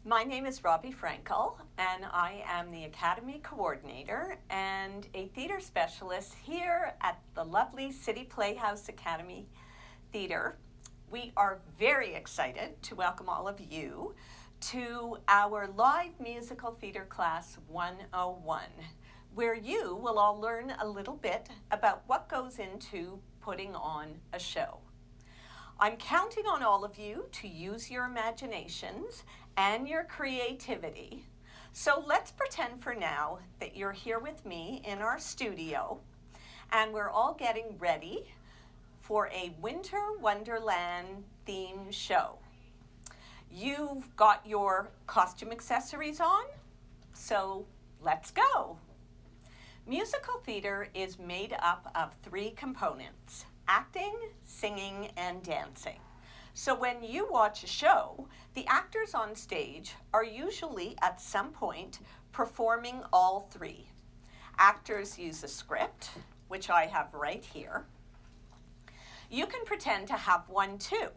My name is Robbie Frankel, and I am the Academy Coordinator and a theater specialist here at the lovely City Playhouse Academy Theater. We are very excited to welcome all of you to our live musical theater class 101, where you will all learn a little bit about what goes into putting on a show. I'm counting on all of you to use your imaginations and your creativity. So let's pretend for now that you're here with me in our studio and we're all getting ready for a Winter Wonderland themed show. You've got your costume accessories on, so let's go. Musical theater is made up of three components: acting, singing, and dancing. So when you watch a show, the actors on stage are usually at some point performing all three. Actors use a script, which I have right here. You can pretend to have one too.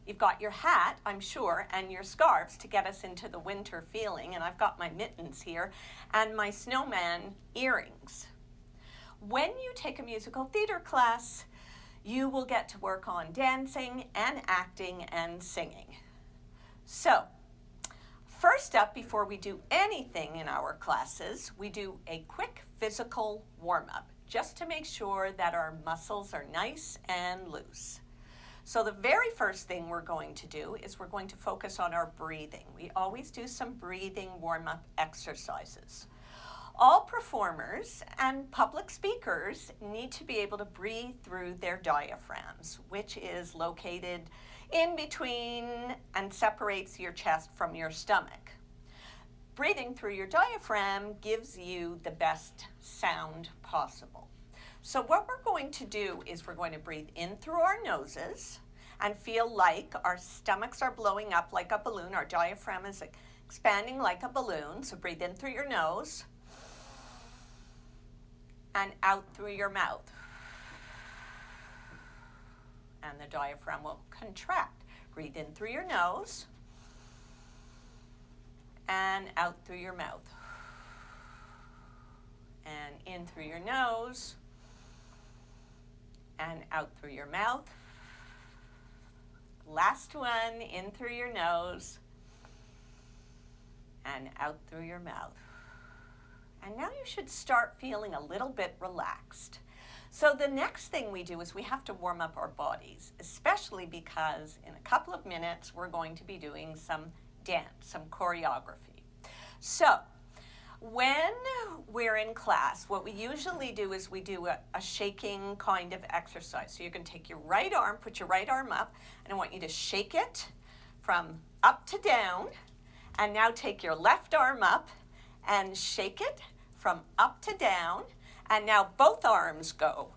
You've got your hat, I'm sure, and your scarves to get us into the winter feeling, and I've got my mittens here and my snowman earrings. When you take a musical theater class, you will get to work on dancing and acting and singing. So, first up, before we do anything in our classes, we do a quick physical warm-up, just to make sure that our muscles are nice and loose. So the very first thing we're going to do is we're going to focus on our breathing. We always do some breathing warm-up exercises. All performers and public speakers need to be able to breathe through their diaphragms, which is located in between and separates your chest from your stomach. Breathing through your diaphragm gives you the best sound possible. So what we're going to do is we're going to breathe in through our noses and feel like our stomachs are blowing up like a balloon. Our diaphragm is expanding like a balloon. So breathe in through your nose and out through your mouth. And the diaphragm will contract. Breathe in through your nose and out through your mouth. And in through your nose and out through your mouth. Last one, in through your nose and out through your mouth. And now you should start feeling a little bit relaxed. So the next thing we do is we have to warm up our bodies, especially because in a couple of minutes we're going to be doing some dance, some choreography. So when we're in class, what we usually do is we do a shaking kind of exercise. So you're going to take your right arm, put your right arm up, and I want you to shake it from up to down. And now take your left arm up and shake it from up to down. And now both arms go.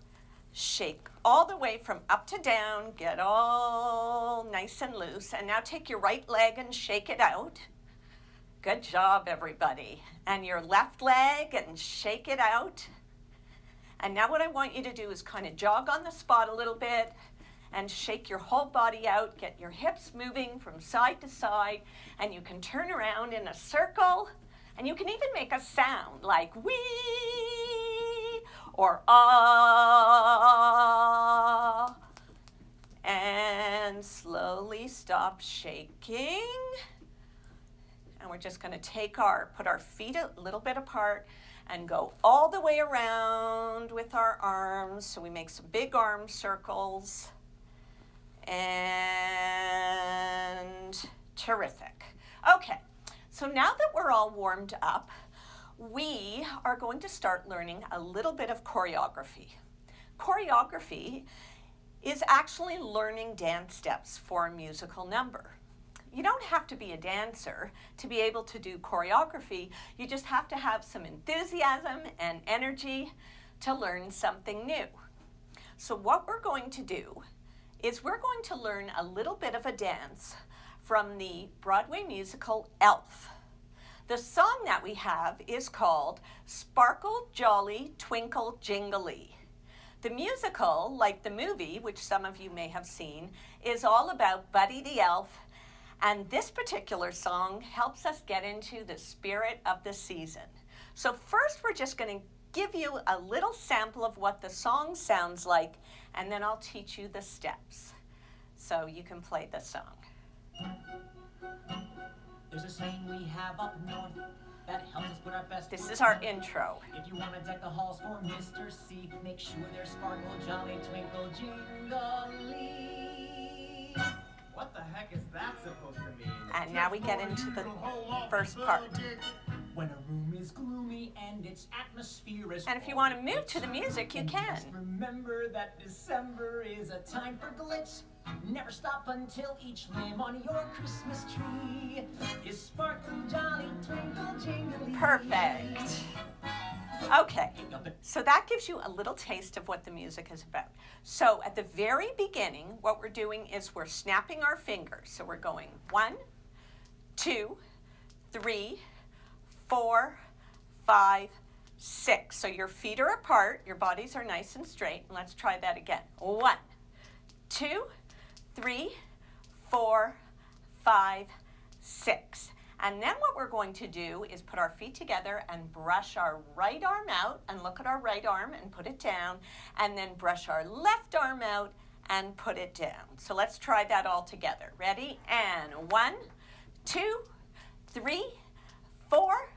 Shake all the way from up to down, get all nice and loose. And now take your right leg and shake it out. Good job, everybody. And your left leg and shake it out. And now what I want you to do is kind of jog on the spot a little bit and shake your whole body out. Get your hips moving from side to side. And you can turn around in a circle. And you can even make a sound like wee or ah. And slowly stop shaking. And we're just going to put our feet a little bit apart and go all the way around with our arms. So we make some big arm circles. And terrific. Okay. So now that we're all warmed up, we are going to start learning a little bit of choreography. Choreography is actually learning dance steps for a musical number. You don't have to be a dancer to be able to do choreography. You just have to have some enthusiasm and energy to learn something new. So what we're going to do is we're going to learn a little bit of a dance from the Broadway musical Elf. The song that we have is called Sparkle Jolly Twinkle Jingly. The musical, like the movie, which some of you may have seen, is all about Buddy the Elf And this particular song helps us get into the spirit of the season. So first we're just going to give you a little sample of what the song sounds like, and then I'll teach you the steps. So you can play the song. There's a saying we have up north that helps us put our best. This is our intro. If you want to deck the halls for Mr. C, make sure they're sparkle, jolly, twinkle, jingly. What the heck is that supposed to mean? And now we get into the first part. When a room is gloomy and its atmosphere is And if you want to move to the music, you can. just remember that December is a time for glitz. Never stop until each lamb on your Christmas tree is sparkling, jolly, twinkle, jingly. Perfect. Okay, so that gives you a little taste of what the music is about. So at the very beginning, what we're doing is we're snapping our fingers. So we're going 1, 2, 3, 4, 5, 6. So your feet are apart, your bodies are nice and straight. And let's try that again. 1, 2, 3, 4, 5, 6. And then what we're going to do is put our feet together and brush our right arm out and look at our right arm and put it down, and then brush our left arm out and put it down. So let's try that all together. Ready? And 1, 2, 3, 4,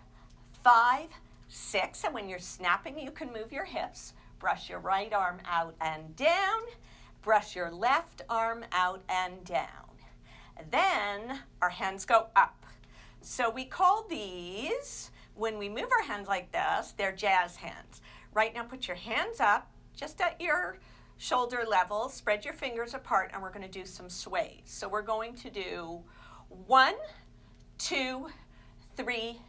5, 6. And when you're snapping, you can move your hips. Brush your right arm out and down. Brush your left arm out and down. Then our hands go up. So we call these, when we move our hands like this, they're jazz hands. Right now, put your hands up, just at your shoulder level, spread your fingers apart, and we're going to do some sways. So we're going to do 1, 2, 3,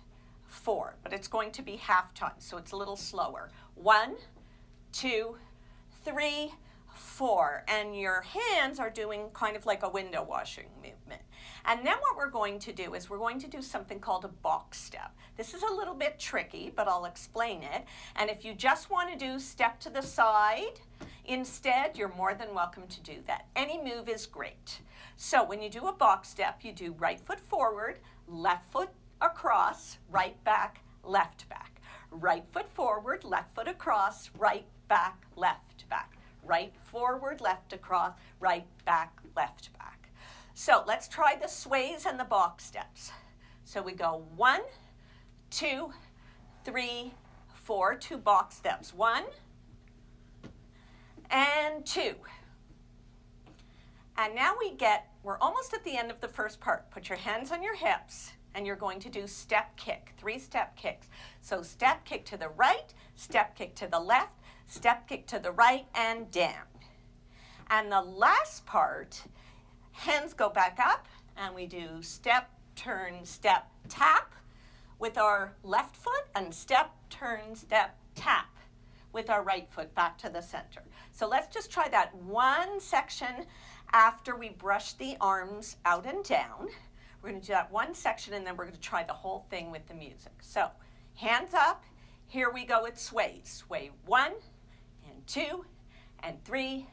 4, but it's going to be half time, so it's a little slower. 1, 2, 3, 4, and your hands are doing kind of like a window washing movement. And then what we're going to do is we're going to do something called a box step. This is a little bit tricky, but I'll explain it. And if you just want to do step to the side instead, you're more than welcome to do that. Any move is great. So when you do a box step, you do right foot forward, left foot across, right back, left back. Right foot forward, left foot across, right back, left back. Right forward, left across, right back, left back. So let's try the sways and the box steps. So we go 1, 2, 3, 4, 2 box steps. 1 and 2. And now we're almost at the end of the first part. Put your hands on your hips and you're going to do step kick, 3-step kicks. So step kick to the right, step kick to the left, step kick to the right and down. And the last part, hands go back up and we do step, turn, step, tap with our left foot, and step, turn, step, tap with our right foot back to the center. So let's just try that one section after we brush the arms out and down. We're going to do that one section and then we're going to try the whole thing with the music. So hands up, here we go, it sways. Sway 1 and 2 and 3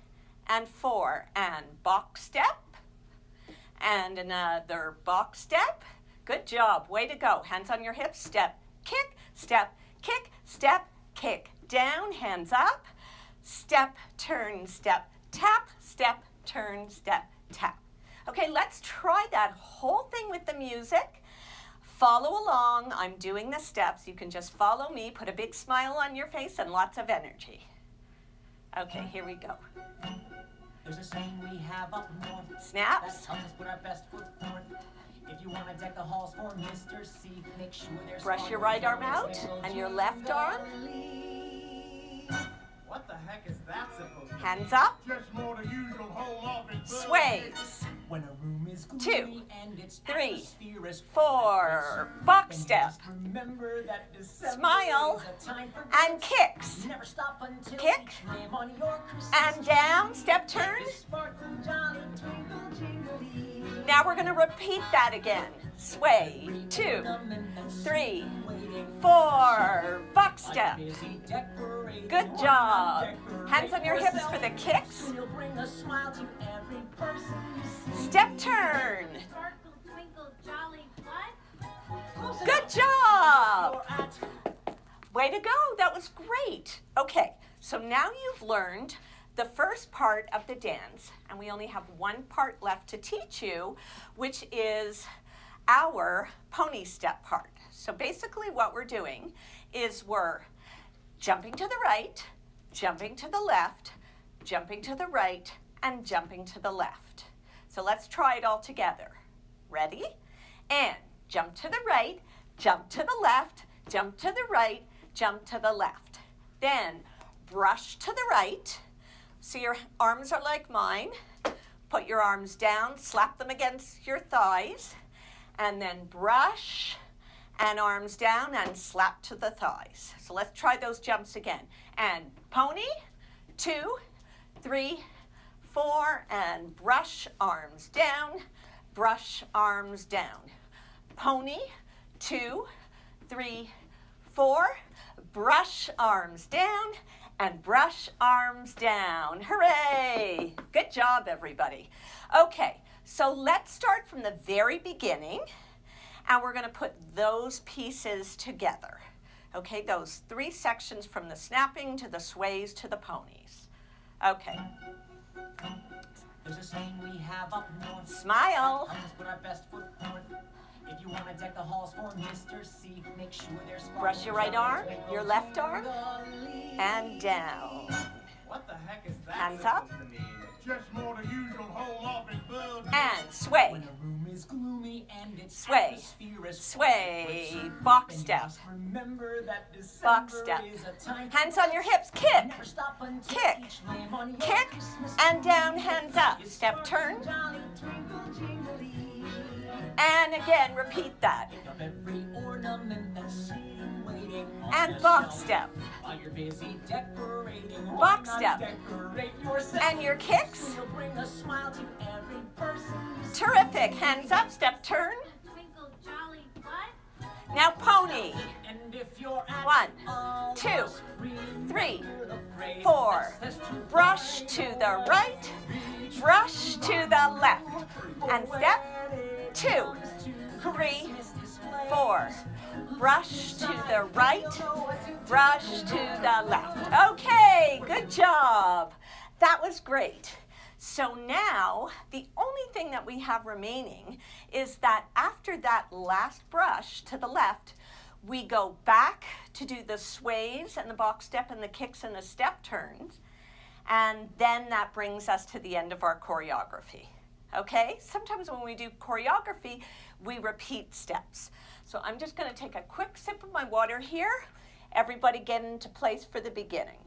and 4, and box step, and another box step. Good job, way to go. Hands on your hips, step, kick, step, kick, step, kick. Down, hands up, step, turn, step, tap, step, turn, step, tap. Okay, let's try that whole thing with the music. Follow along, I'm doing the steps. You can just follow me, put a big smile on your face and lots of energy. Okay, here we go. There's a saying we have up north. Snaps. That helps us put our best foot forth. If you want to deck the halls for Mr. C, make sure there's Brush your right arm out and your left arm. What the heck is that supposed to mean? Hands up. Just more the usual whole office. Sways. When a room is 2, and its 3, atmosphere is 4, box step. Remember that December Smile is a time for and kicks. Never stop until Kick each lamb on your Christmas and down, step turn. is sparkling, jolly, twinkle, jingly. Now we're going to repeat that again. Sway, 2, 3, 4, box step. Good job. Hands on your hips for the kicks. Step turn. Way to go, that was great. Okay, so now you've learned the first part of the dance, and we only have one part left to teach you, which is our pony step part. So basically what we're doing is we're jumping to the right, jumping to the left, jumping to the right, and jumping to the left. So let's try it all together. Ready? And jump to the right, jump to the left, jump to the right, jump to the left. Then brush to the right. So your arms are like mine. Put your arms down, slap them against your thighs, and then brush and arms down and slap to the thighs. So let's try those jumps again. And pony, 2, 3, 4, and brush, arms down, brush, arms down. Pony, 2, 3, 4, brush, arms down, and brush, arms down. Hooray! Good job, everybody. Okay, so let's start from the very beginning, and we're going to put those pieces together. Okay, those 3 sections from the snapping to the sways to the ponies. Okay. There's a saying we have up north. Smile. I'll just put our best foot forth. If you want to deck the halls for Mr. C, make sure there's sparkles. Brush your right arm, your left arm, jingly. and down. What the heck is that Hands supposed up. to mean? Just more than usual whole off and bug. And sway. When a room is gloomy and its Sway. atmosphere is Sway. Box then you step. must remember that December Box step. is a time Hands on your hips. Kick. Never stop until Kick. each lamb on your Kick. Christmas And tree down, hands up. is Step turn. sparkling, jolly, twinkle, jingly. And again, repeat that. Pick up every ornament that's sitting waiting on And the box shelf. step. While you're busy decorating, why Box not step. decorate yourself? And your kicks. So you'll bring a smile to every person you see. Terrific. Hands up. Step turn. Twinkle jolly what? Now pony. And if you're at 1, all 2, lost, remember 3, the phrase 4. that says to Brush to the right. Brush to the left. And step. 2, 3, 4. Brush to the right. Brush to the left. Okay, good job. That was great. So now, the only thing that we have remaining is that after that last brush to the left, we go back to do the sways and the box step and the kicks and the step turns. And then that brings us to the end of our choreography. Okay? Sometimes when we do choreography, we repeat steps. So I'm just going to take a quick sip of my water here. Everybody get into place for the beginning.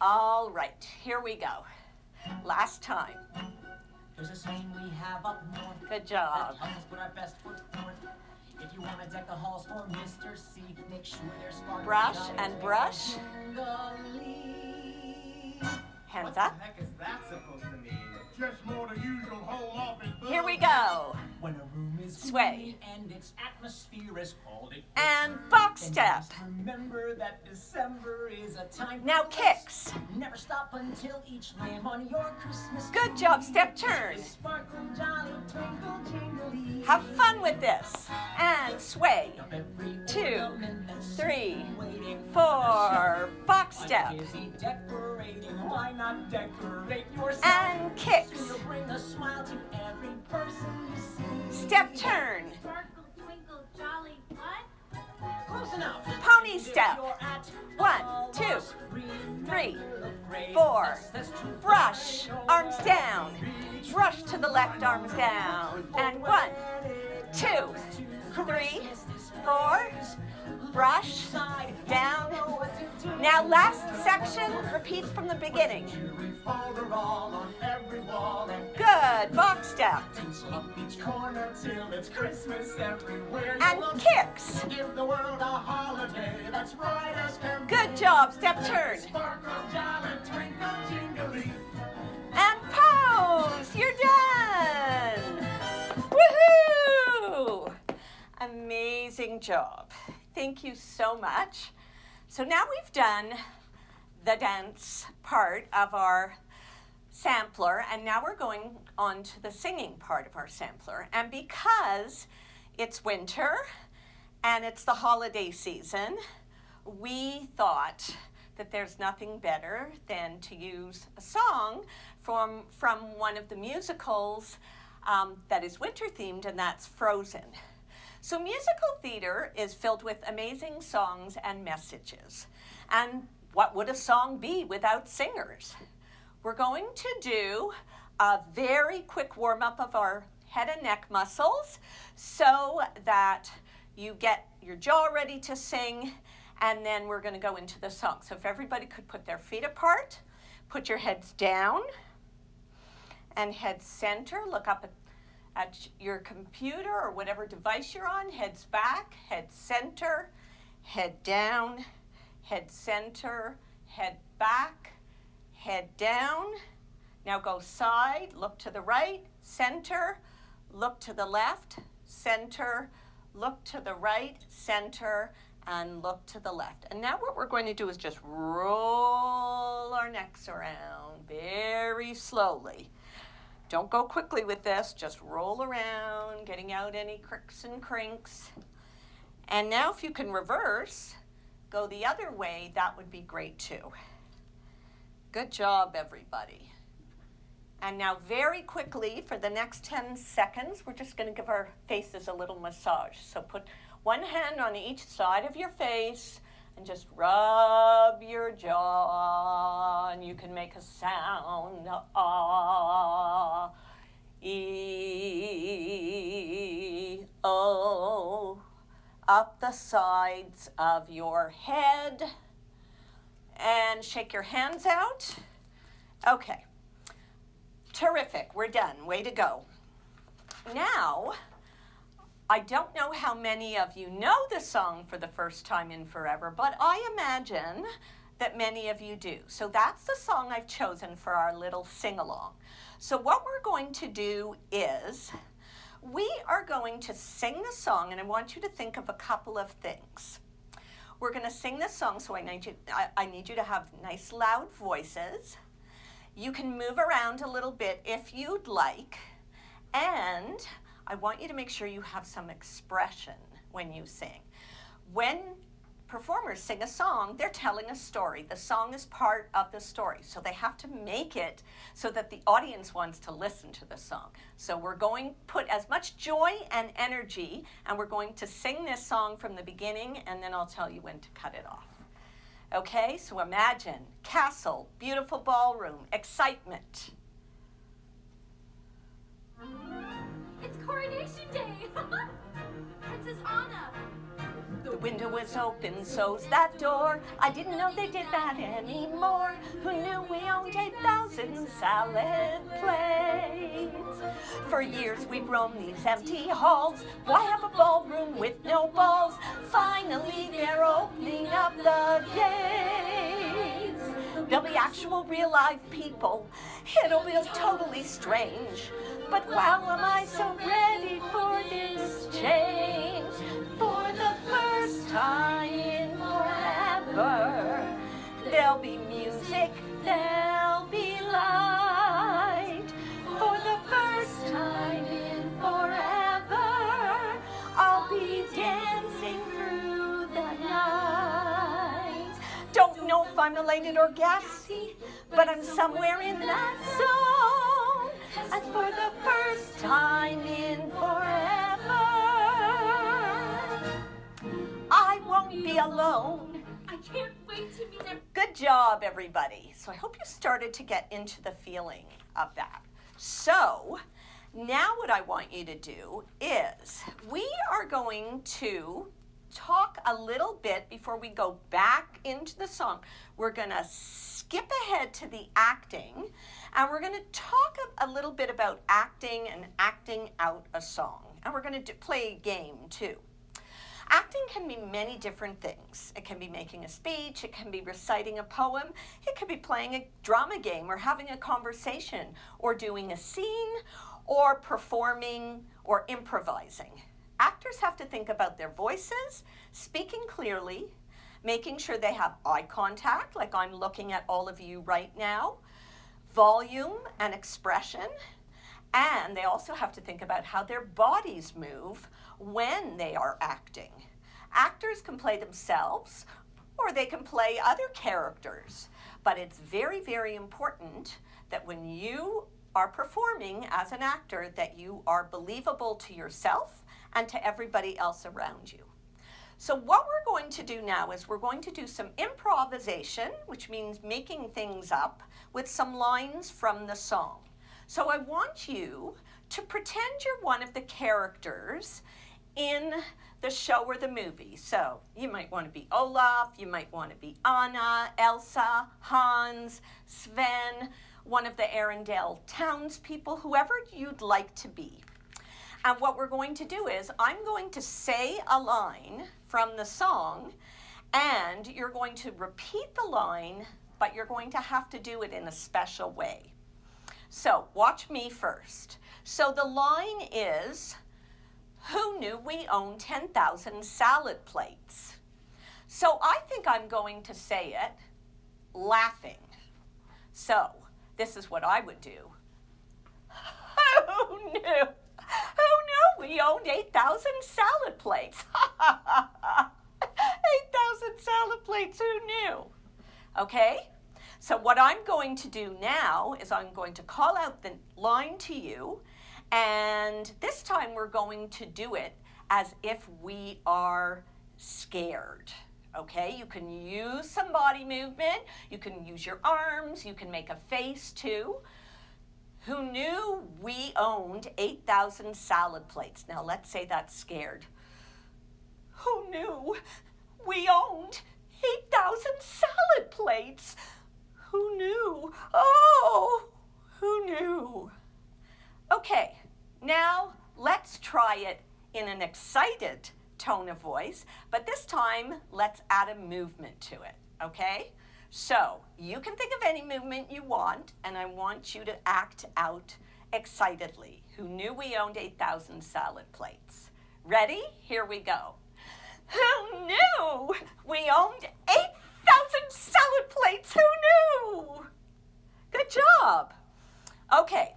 All right, here we go. Last time. There's a saying we have up north. Good job. That helps us put our best foot forth. If you want to deck the halls for Mr. C, make sure there's sparkles. Brush jolly, and brush. jingly. Hands What up. the heck is that supposed to mean? Just more than usual whole off and bug. Here we go. When a room is Sway. gloomy and its atmosphere is cold, it And box then you step. must remember that December is a time for Now us. kicks. Never stop until each lamb on your Christmas Good tree job. Step turn. is sparkling, jolly, twinkle, jingly. Have fun with this. And sway. Up every 2, ornament that's 3, waiting on the 4. Box shelf. step. While you're busy decorating, why not decorate yourself? And kicks. So you'll bring a smile to every person you see. Step turn. Sparkle, twinkle, jolly what? Close enough. Pony And if step. you're at 1, all 2, lost, remember 3, the phrase 4. that says to Brush. fly Arms nowhere. down. Brush to the left, arms down. And 1, 2, 3, 4. Brush. Down. Now last section repeats from the beginning. Folder all on every wall and Good. Box step. up each corner till it's Christmas everywhere. And kicks. Give the world a holiday that's bright as can be. Good job. Step turn. Sparkle, jolly, twinkle, jingly. And pose. You're done. Woohoo! Amazing job. Thank you so much. So now we've done the dance part of our sampler, and now we're going on to the singing part of our sampler. And because it's winter and it's the holiday season. We thought that there's nothing better than to use a song from one of the musicals that is winter themed, and that's Frozen. So musical theater is filled with amazing songs and messages. And what would a song be without singers? We're going to do a very quick warm-up of our head and neck muscles so that you get your jaw ready to sing, and then we're going to go into the song. So if everybody could put their feet apart, put your heads down and head center. Look up at your computer or whatever device you're on. Heads back, head center, head down, head center, head back, head down. Now go side, look to the right, center, look to the left, center, look to the right, center, and look to the left. And now what we're going to do is just roll our necks around very slowly. Don't go quickly with this, just roll around, getting out any cricks and crinks. And now if you can reverse, go the other way, that would be great too. Good job, everybody. And now very quickly, for the next 10 seconds, we're just going to give our faces a little massage. So put one hand on each side of your face and just rub your jaw, and you can make a sound, ah, e, o, up the sides of your head, and shake your hands out. Okay. Terrific, we're done, way to go. Now, I don't know how many of you know the song For the First Time in Forever, but I imagine that many of you do. So that's the song I've chosen for our little sing-along. So what we're going to do is, we are going to sing the song, and I want you to think of a couple of things. We're gonna sing this song, so I need you to have nice loud voices. You can move around a little bit if you'd like, and I want you to make sure you have some expression when you sing. When performers sing a song, they're telling a story. The song is part of the story, so they have to make it so that the audience wants to listen to the song. So we're going to put as much joy and energy, and we're going to sing this song from the beginning, and then I'll tell you when to cut it off. Okay, so imagine castle, beautiful ballroom, excitement. It's Coronation Day! Princess Anna! The window was open, so's that door. I didn't know they did that anymore. Who knew we owned 8,000 salad plates? For years we've roamed these empty halls. Why have a ballroom with no balls? Finally they're opening up the gates. There'll be actual real live people. It'll be totally strange. But wow, am I so ready for this change. For the first time in forever, there'll be music, there'll be light. For the first time in forever, I'll be dancing through the night. Don't know if I'm elated or gassy, but I'm somewhere in that zone. And for the first time in forever, I won't be alone. I can't wait to meet everyone. Good job, everybody. So I hope you started to get into the feeling of that. So now what I want you to do is we are going to talk a little bit before we go back into the song. We're going to skip ahead to the acting, and we're going to talk a little bit about acting and acting out a song. And we're going to play a game too. Acting can be many different things. It can be making a speech, it can be reciting a poem, it could be playing a drama game or having a conversation or doing a scene or performing or improvising. Actors have to think about their voices, speaking clearly, making sure they have eye contact, like I'm looking at all of you right now, volume and expression, And they also have to think about how their bodies move when they are acting. Actors can play themselves or they can play other characters. But it's very, very important that when you are performing as an actor that you are believable to yourself and to everybody else around you. So what we're going to do now is we're going to do some improvisation, which means making things up with some lines from the song. So I want you to pretend you're one of the characters in the show or the movie. So you might want to be Olaf, you might want to be Anna, Elsa, Hans, Sven, one of the Arendelle townspeople, whoever you'd like to be. And what we're going to do is I'm going to say a line from the song and you're going to repeat the line, but you're going to have to do it in a special way. So watch me first. So the line is, who knew we own 10,000 salad plates? So I think I'm going to say it laughing. So this is what I would do. Who knew? Who knew we owned 8,000 salad plates? 8,000 salad plates, who knew? Okay? So what I'm going to do now is I'm going to call out the line to you, and this time we're going to do it as if we are scared. Okay? You can use some body movement, you can use your arms, you can make a face too. Who knew we owned 8,000 salad plates? Now let's say that's scared. Who knew we owned 8,000 salad plates? Who knew? Oh, who knew? Okay, now let's try it in an excited tone of voice, but this time let's add a movement to it, okay? So you can think of any movement you want, and I want you to act out excitedly. Who knew we owned 8,000 salad plates? Ready? Here we go. Who knew we owned 8,000 salad plates? Who knew? Good job. Okay,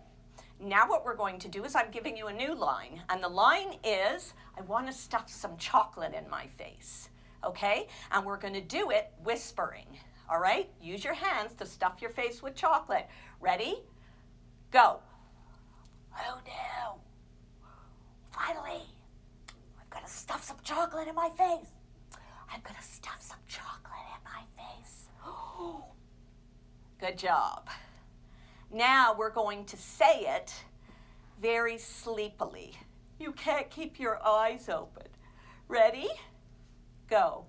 now what we're going to do is I'm giving you a new line, and the line is, I want to stuff some chocolate in my face, okay? And we're going to do it whispering. All right, use your hands to stuff your face with chocolate. Ready? Go. Who knew? Finally, I'm gonna stuff some chocolate in my face. I'm gonna stuff some chocolate in my face. Good job. Now we're going to say it very sleepily. You can't keep your eyes open. Ready? Go.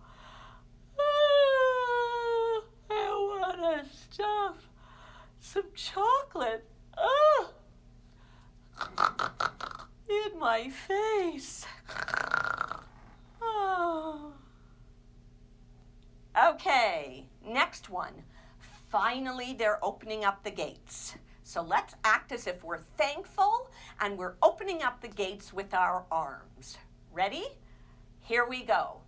I want to stuff some chocolate in my face. Oh. Okay, next one. Finally, they're opening up the gates. So let's act as if we're thankful and we're opening up the gates with our arms. Ready? Here we go.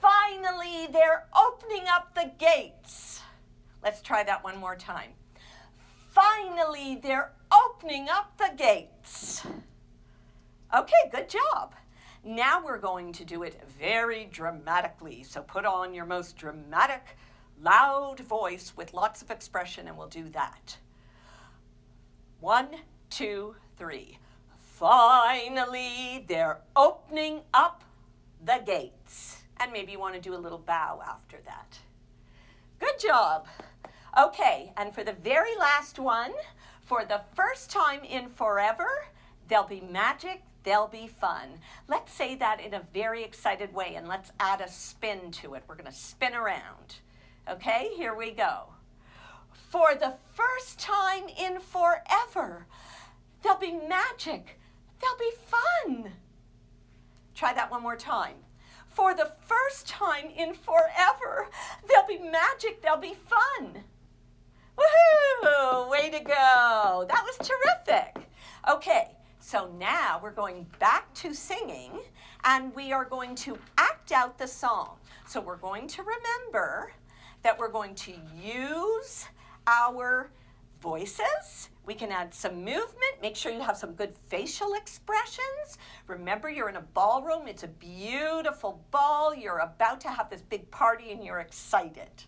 Finally, they're opening up the gates. Let's try that one more time. Finally, they're opening up the gates. Okay, good job. Now we're going to do it very dramatically. So put on your most dramatic, loud voice with lots of expression, and we'll do that. 1, 2, 3. Finally, they're opening up the gates. And maybe you want to do a little bow after that. Good job. Okay, and for the very last one, for the first time in forever, there'll be magic, there'll be fun. Let's say that in a very excited way, and let's add a spin to it. We're going to spin around. Okay, here we go. For the first time in forever, there'll be magic, there'll be fun. Try that one more time. For the first time in forever, there'll be magic, there'll be fun. Woohoo! Way to go. That was terrific. Okay, so now we're going back to singing, and we are going to act out the song. So we're going to remember that we're going to use our voices. We can add some movement. Make sure you have some good facial expressions. Remember, you're in a ballroom. It's a beautiful ball. You're about to have this big party and you're excited.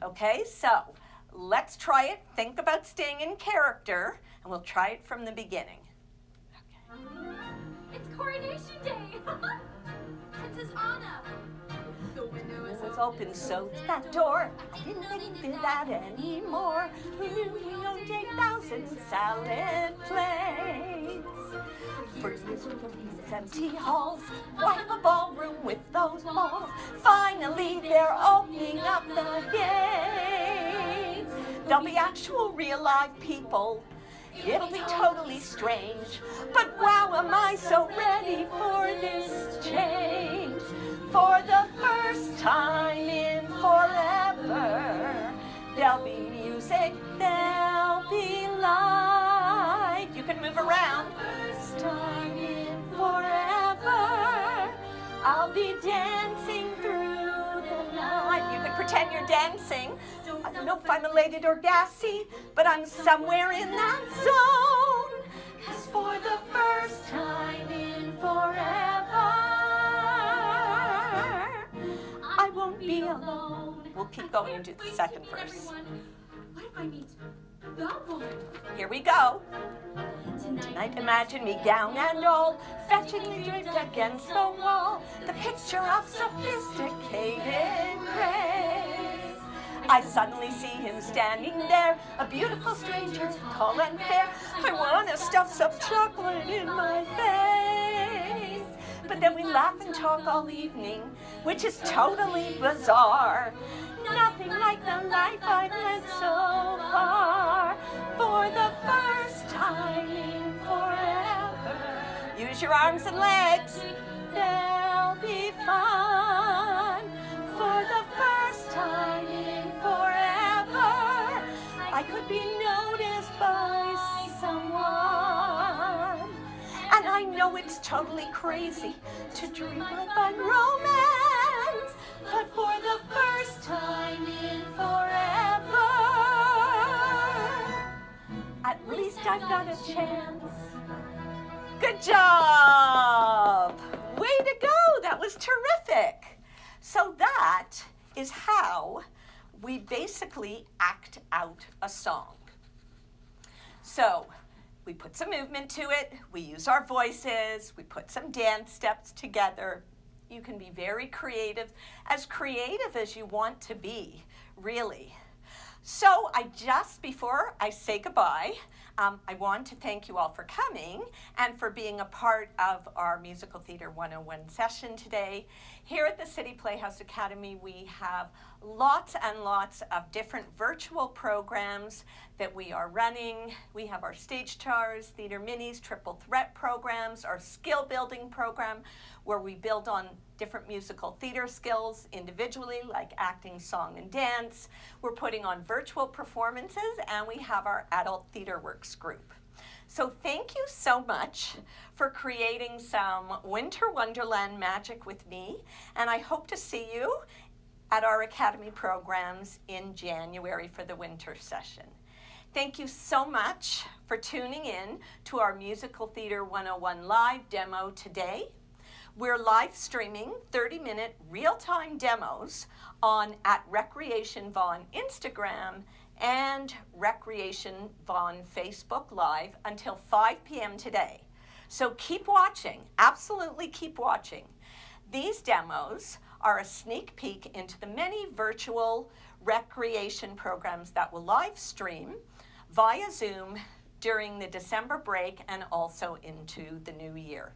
Okay, so let's try it. Think about staying in character, and we'll try it from the beginning. Okay. It's Coronation Day! Princess Anna! The window is open, so that door. I didn't think of that anymore. We owned 8,000 salad plates. For these empty halls, why have a ballroom with those walls? Finally, they're opening up the gates. There'll be actual, real, live people. It'll be totally strange, but wow, am I so ready for this change. For the first time in forever, there'll be music, there'll be light. You can move around. First time in forever, I'll be dancing through the night. You can pretend you're dancing. I don't know if I'm elated or gassy, but I'm somewhere in that zone. 'Cause for the first time in forever, I won't be alone. We'll keep going and do the second verse. What if I meet Belmont? Here we go. Tonight imagine me gown and all, fetchingly draped against the wall, the picture of sophisticated grace. I suddenly see him standing there, a beautiful stranger, tall and fair. I want to stuff some chocolate in my face. But then we laugh and talk all evening, which is totally bizarre. Nothing like the life I've led so far. For the first time in forever, use your arms and legs, there'll be fun. For the first time in forever, I could be noticed by someone. And I know it's totally crazy to dream of fun romance, but for the first time in forever, at least I've got a chance. Good job! Way to go! That was terrific! So that is how we basically act out a song. So we put some movement to it, we use our voices, we put some dance steps together. You can be very creative as you want to be, really. So before I say goodbye, I want to thank you all for coming and for being a part of our Musical Theater 101 session today. Here at the City Playhouse Academy, we have lots and lots of different virtual programs that we are running. We have our Stage Stars, Theater Minis, Triple Threat programs, our skill building program, where we build on different musical theater skills individually, like acting, song, and dance. We're putting on virtual performances, and we have our Adult Theater Works group. So thank you so much for creating some Winter Wonderland magic with me, and I hope to see you at our Academy programs in January for the winter session. Thank you so much for tuning in to our Musical Theater 101 live demo today. We're live streaming 30-minute real-time demos at Recreation Vaughan Instagram and Recreation Vaughan Facebook Live until 5 p.m. today. So keep watching, absolutely keep watching. These demos are a sneak peek into the many virtual recreation programs that will live stream via Zoom during the December break and also into the new year.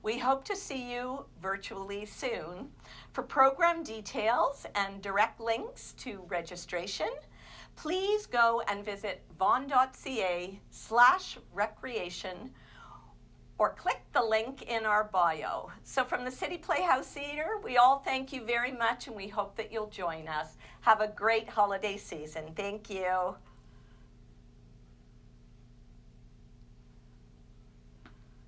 We hope to see you virtually soon. For program details and direct links to registration, please go and visit vaughan.ca/recreation or click the link in our bio. So from the City Playhouse Theater, we all thank you very much and we hope that you'll join us. Have a great holiday season. Thank you.